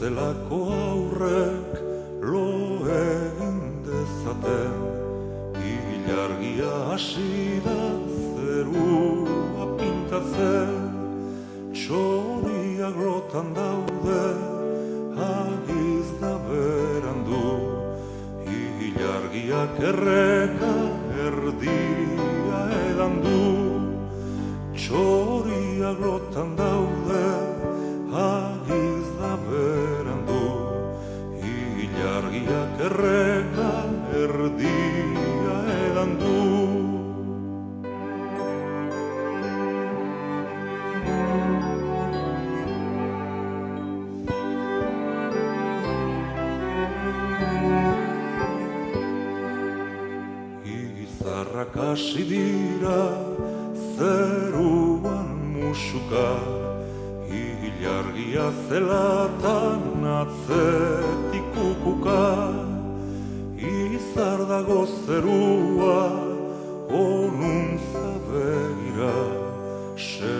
zelako aurrek lo egin dezaten. Ilargia hasi da zerua pintatzen, txoriak lotan daude, agiz da berandu. Ilargiak erreka erdia edan du, txoriak lotan daude, agiz da berandu. Ilargiak erreka erdia edan du. Izarrak hasi dira zeruan musuka, ilargia zelatan atzetik kukuka. Izar dago zerua onuntza begira, se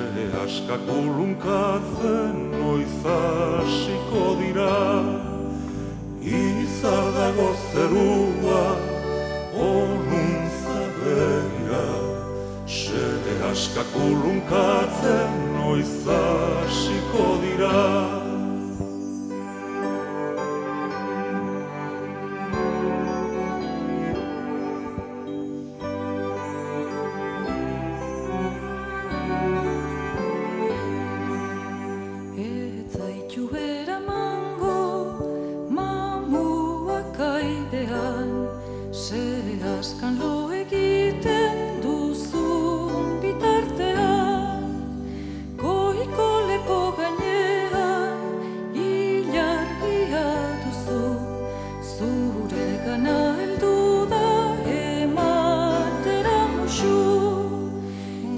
askak ulunkatzen noiz hasiko dira. Izar dago zerua onuntza begira, se askak ulunkatzen noiz hasiko dira. Askan lo egiten duzun bitartean, goiko lepo gainean ilargia duzu, zure gana heldu da ematera musu.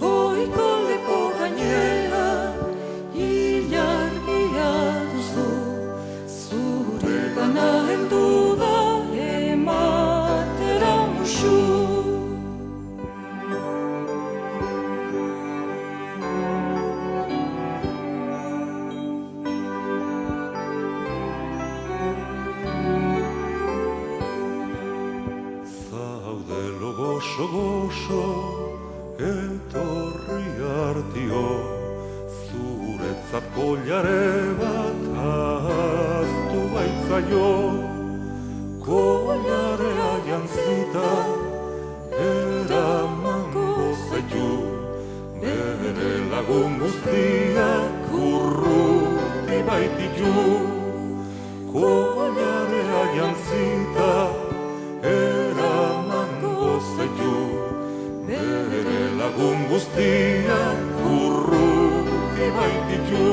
Goiko lepo gainean ilargia duzu, zure gana heldu da ematera musu. Zaudelo goxo-goxo etorri artio, zuretzat koilare bat ahaztu baitzaio. Koilarea jantzita eramango zaitu, bere lagun guztiak urruti baititu. Koilarea jantzita eramango zaitu, bere lagun guztiak urruti baititu.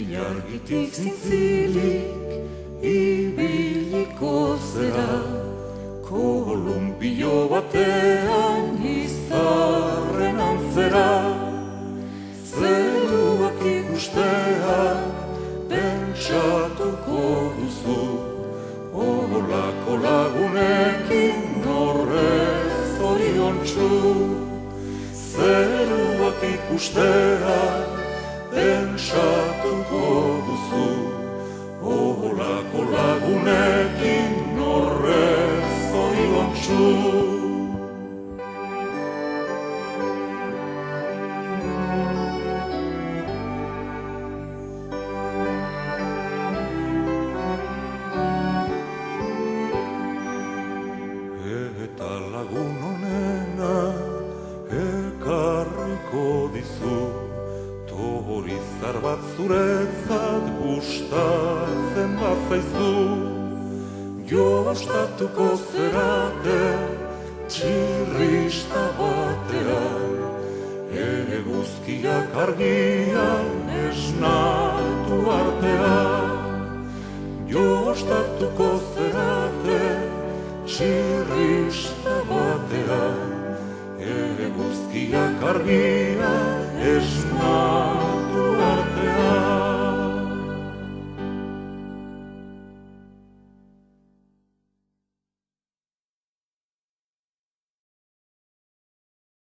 Ilargitik zintzilik ibiliko zera, kolumpio batean izarren antzera. Zeruak ikustean pentsatuko duzu, olako lagunekin horrez zoriontsu. Zeruak ikustean pentsatuko duzu, olako lagunekin horrez zoriontsu. Eta lagun honena ekarriko dizu, torizar bat zuretzat gustatzen bazaizu. Jostatuko zerate txirrista batean, eguzkiak argian esnatu artean. Jostatuko zerate txirrista batean, eguzkiak argian esnatu